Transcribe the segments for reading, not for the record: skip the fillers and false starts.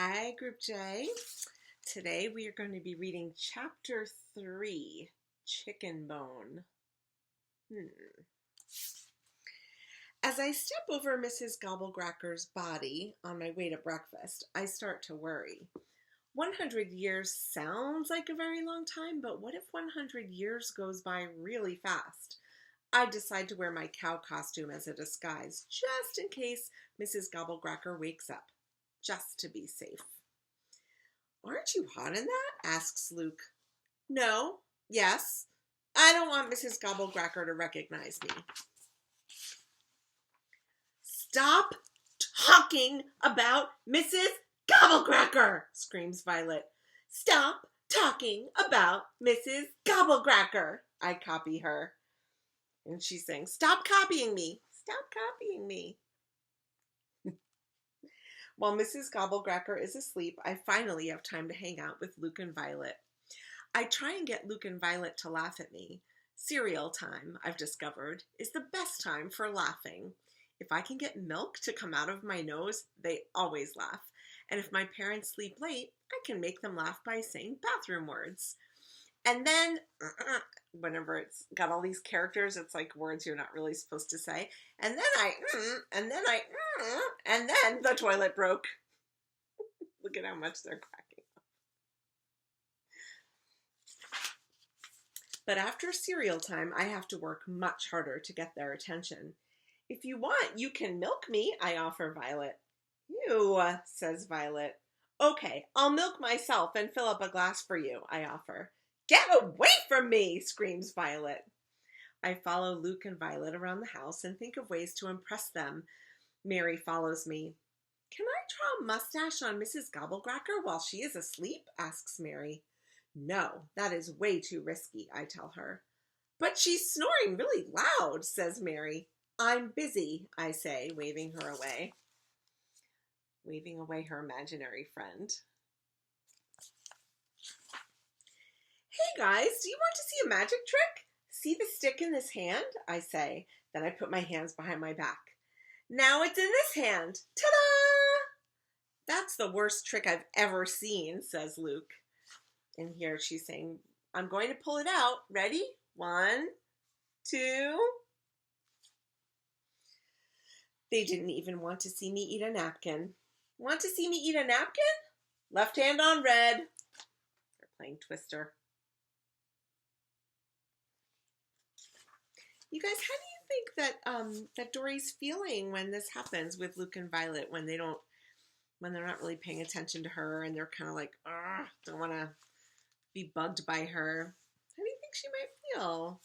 Hi, Group J. Today we are going to be reading Chapter 3, Chicken Bone. As I step over Mrs. Gobblecracker's body on my way to breakfast, I start to worry. 100 years sounds like a very long time, but what if 100 years goes by really fast? I decide to wear my cow costume as a disguise, just in case Mrs. Gobblecracker wakes up, just to be safe. "Aren't you hot in that?" asks Luke. "No. Yes. I don't want Mrs. Gobblecracker to recognize me." "Stop talking about Mrs. Gobblecracker!" screams Violet. "Stop talking about Mrs. Gobblecracker!" I copy her. And she's saying, "Stop copying me. Stop copying me." While Mrs. Gobblecracker is asleep, I finally have time to hang out with Luke and Violet. I try and get Luke and Violet to laugh at me. Cereal time, I've discovered, is the best time for laughing. If I can get milk to come out of my nose, they always laugh. And if my parents sleep late, I can make them laugh by saying bathroom words. And then, whenever it's got all these characters, it's like words you're not really supposed to say. And then and then the toilet broke. Look at how much they're cracking up. But after cereal time, I have to work much harder to get their attention. "If you want, you can milk me," I offer Violet. "Ew," says Violet. "Okay, I'll milk myself and fill up a glass for you," I offer. "Get away from me!" screams Violet. I follow Luke and Violet around the house and think of ways to impress them. Mary follows me. "Can I draw a mustache on Mrs. Gobblecracker while she is asleep?" asks Mary. "No, that is way too risky," I tell her. "But she's snoring really loud," says Mary. "I'm busy," I say, waving her away. Waving away her imaginary friend. "Hey guys, do you want to see a magic trick? See the stick in this hand?" I say. Then I put my hands behind my back. "Now it's in this hand. Ta-da!" "That's the worst trick I've ever seen," says Luke. And here she's saying, "I'm going to pull it out. Ready? 1, 2. They didn't even want to see me eat a napkin. "Want to see me eat a napkin? Left hand on red." They're playing Twister. You guys, how do you think that Dory's feeling when this happens with Luke and Violet, when they're not really paying attention to her and they're kind of like, don't want to be bugged by her? How do you think she might feel?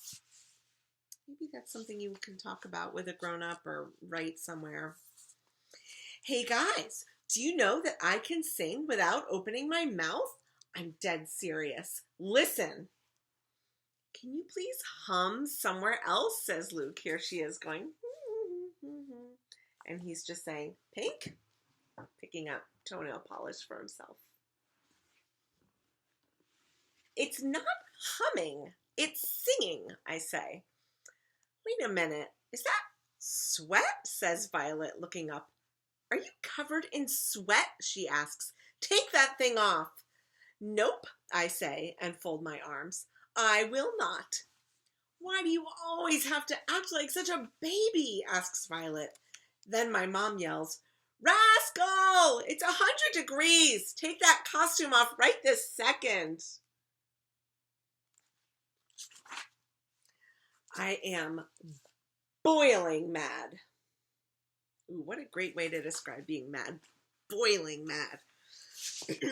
Maybe that's something you can talk about with a grown-up or write somewhere. "Hey guys, do you know that I can sing without opening my mouth? I'm dead serious. Listen." "Can you please hum somewhere else?" says Luke. Here she is going, and he's just saying, "Pink," picking up toenail polish for himself. "It's not humming, it's singing," I say. "Wait a minute, is that sweat?" says Violet, looking up. "Are you covered in sweat?" she asks. "Take that thing off." "Nope," I say, and fold my arms. "I will not." "Why do you always have to act like such a baby?" asks Violet. Then my mom yells, "Rascal! It's 100 degrees! Take that costume off right this second." I am boiling mad. Ooh, what a great way to describe being mad. Boiling mad.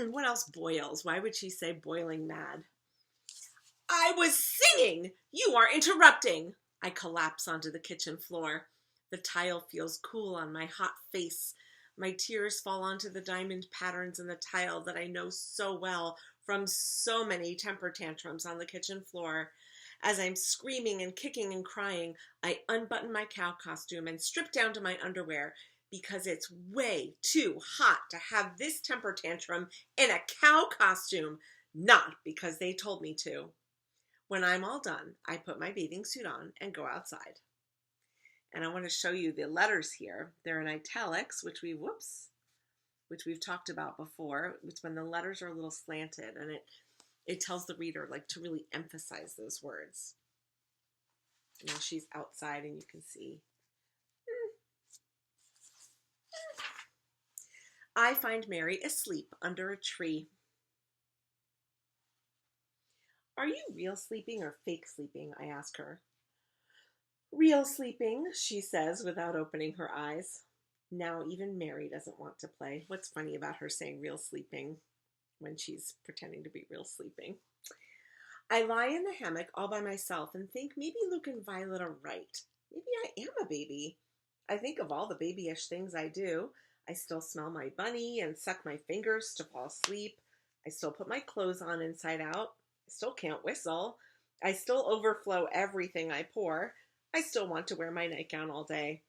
What else boils? Why would she say boiling mad? "I was singing! You are interrupting!" I collapse onto the kitchen floor. The tile feels cool on my hot face. My tears fall onto the diamond patterns in the tile that I know so well from so many temper tantrums on the kitchen floor. As I'm screaming and kicking and crying, I unbutton my cow costume and strip down to my underwear because it's way too hot to have this temper tantrum in a cow costume, not because they told me to. When I'm all done, I put my bathing suit on and go outside. And I want to show you the letters here. They're in italics, which which we've talked about before. It's when the letters are a little slanted, and it tells the reader like to really emphasize those words. Now she's outside and you can see. I find Mary asleep under a tree. Are you real sleeping or fake sleeping? I ask her. Real sleeping, she says without opening her eyes. Now even Mary doesn't want to play. What's funny about her saying real sleeping when she's pretending to be real sleeping? I lie in the hammock all by myself and think maybe Luke and Violet are right. Maybe I am a baby. I think of all the babyish things I do. I still smell my bunny and suck my fingers to fall asleep. I still put my clothes on inside out. I still can't whistle. I still overflow everything I pour. I still want to wear my nightgown all day.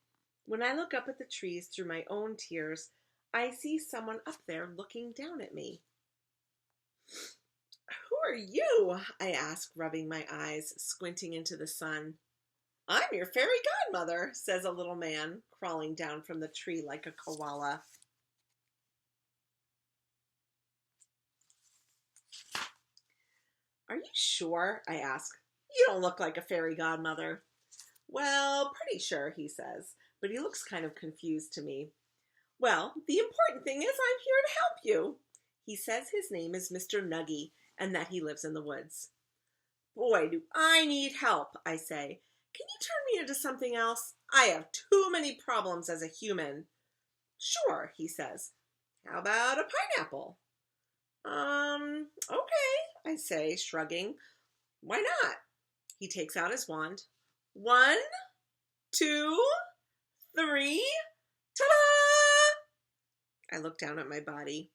When I look up at the trees through my own tears, I see someone up there looking down at me. Who are you? I ask, rubbing my eyes, squinting into the sun. I'm your fairy godmother, says a little man, crawling down from the tree like a koala. Are you sure? I ask. You don't look like a fairy godmother. Well, pretty sure, he says, but he looks kind of confused to me. Well, the important thing is I'm here to help you. He says his name is Mr. Nuggy and that he lives in the woods. Boy, do I need help, I say. Can you turn me into something else? I have too many problems as a human. Sure, he says. How about a pineapple? Okay, I say, shrugging. Why not? He takes out his wand. 1, 2, 3, ta-da! I look down at my body.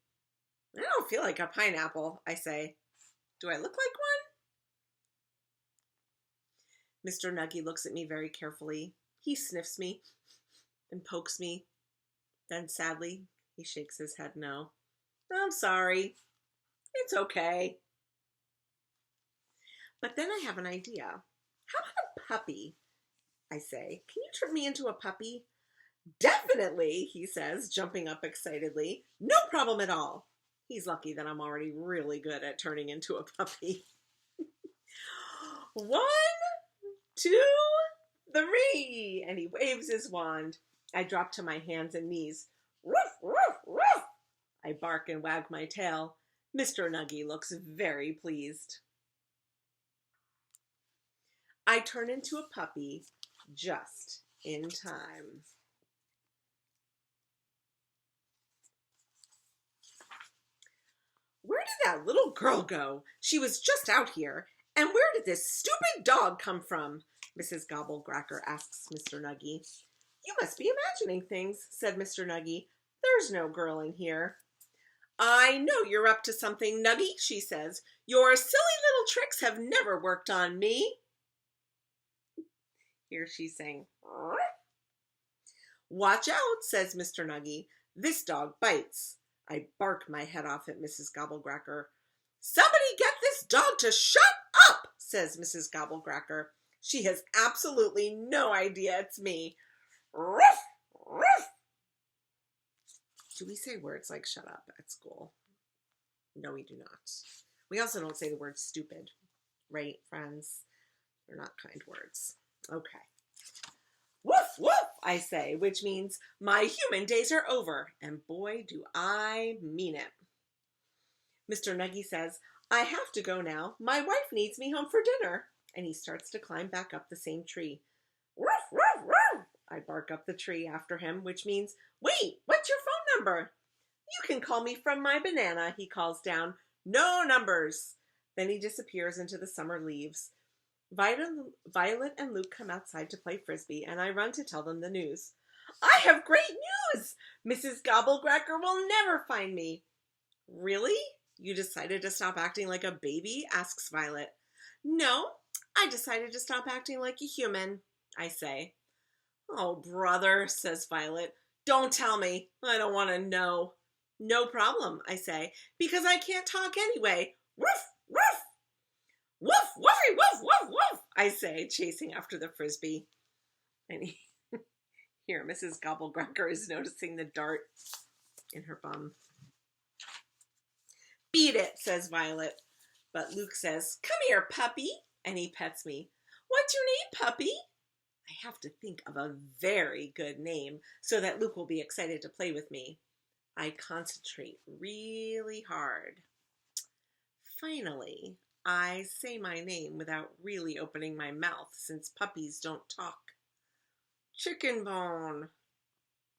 I don't feel like a pineapple, I say. Do I look like one? Mr. Nuggy looks at me very carefully. He sniffs me and pokes me. Then sadly, he shakes his head no. I'm sorry. It's okay. But then I have an idea. How about a puppy? I say. Can you turn me into a puppy? Definitely, he says, jumping up excitedly. No problem at all. He's lucky that I'm already really good at turning into a puppy. 1, 2, 3, and he waves his wand. I drop to my hands and knees. Woof, woof, woof. I bark and wag my tail. Mr. Nuggy looks very pleased. I turn into a puppy just in time. Where did that little girl go? She was just out here. And where did this stupid dog come from? Mrs. Gobblecracker asks Mr. Nuggy. You must be imagining things, said Mr. Nuggy. There's no girl in here. I know you're up to something, Nuggy, she says. Your silly little tricks have never worked on me. Here she's saying, Watch out, says Mr. Nuggy. This dog bites. I bark my head off at Mrs. Gobblecracker. Somebody get this dog to shut up, says Mrs. Gobblecracker. She has absolutely no idea it's me. Ruff, ruff. Do we say words like shut up at school? No, we do not. We also don't say the word stupid, right, friends? They're not kind words. Okay. Woof, woof, I say, which means my human days are over, and boy, do I mean it. Mr. Nuggy says, I have to go now. My wife needs me home for dinner. And he starts to climb back up the same tree. Woof, woof, woof. I bark up the tree after him, which means, wait, what's your phone number? You can call me from my banana, he calls down. No numbers. Then he disappears into the summer leaves. Violet and Luke come outside to play frisbee, and I run to tell them the news. I have great news! Mrs. Gobblecracker will never find me. Really? You decided to stop acting like a baby? Asks Violet. No, I decided to stop acting like a human, I say. Oh, brother, says Violet. Don't tell me. I don't want to know. No problem, I say, because I can't talk anyway. Woof, woof. Woof, woofy, woof, woof, woof, I say, chasing after the frisbee. And here, Mrs. Gobblecracker is noticing the dart. in her bum. Beat it, says Violet. But Luke says, come here, puppy, and he pets me. What's your name, puppy? I have to think of a very good name so that Luke will be excited to play with me. I concentrate really hard. Finally, I say my name without really opening my mouth since puppies don't talk. Chicken Bone.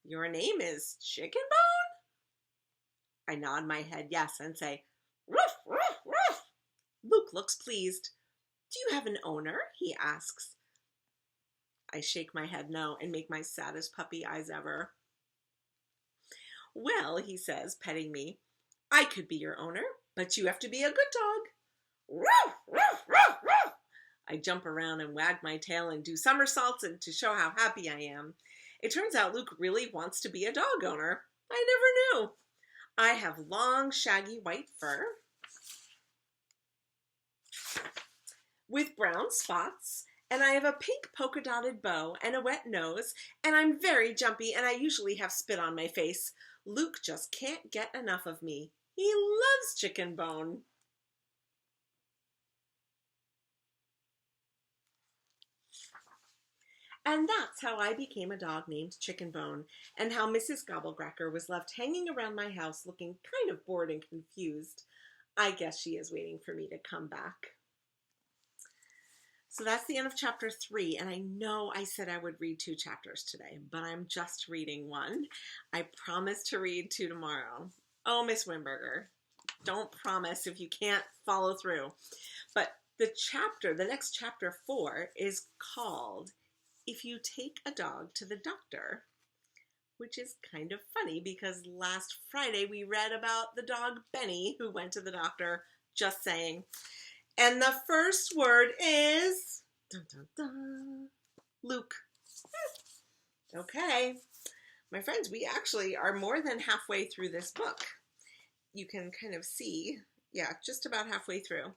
Your name is Chicken Bone? I nod my head yes and say, ruff, ruff, ruff. Luke looks pleased. Do you have an owner? He asks. I shake my head no and make my saddest puppy eyes ever. Well, he says, petting me, I could be your owner, but you have to be a good dog. Ruff, ruff, ruff, ruff. I jump around and wag my tail and do somersaults and to show how happy I am. It turns out Luke really wants to be a dog owner. I never knew. I have long, shaggy white fur with brown spots, and I have a pink polka-dotted bow and a wet nose, and I'm very jumpy, and I usually have spit on my face. Luke just can't get enough of me. He loves Chicken Bone. And that's how I became a dog named Chicken Bone, and how Mrs. Gobblecracker was left hanging around my house looking kind of bored and confused. I guess she is waiting for me to come back. So that's the end of chapter 3, and I know I said I would read 2 chapters today, but I'm just reading 1. I promise to read 2 tomorrow. Oh, Miss Wimberger, don't promise if you can't follow through. But the next chapter 4 is called If You Take a Dog to the Doctor, which is kind of funny because last Friday we read about the dog Benny who went to the doctor, just saying. And the first word is dun, dun, dun, Luke. Okay, my friends, we actually are more than halfway through this book. You can kind of see, yeah, just about halfway through.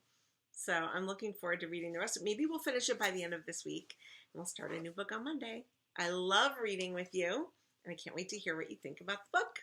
So I'm looking forward to reading the rest. Maybe we'll finish it by the end of this week, and we'll start a new book on Monday. I love reading with you, and I can't wait to hear what you think about the book.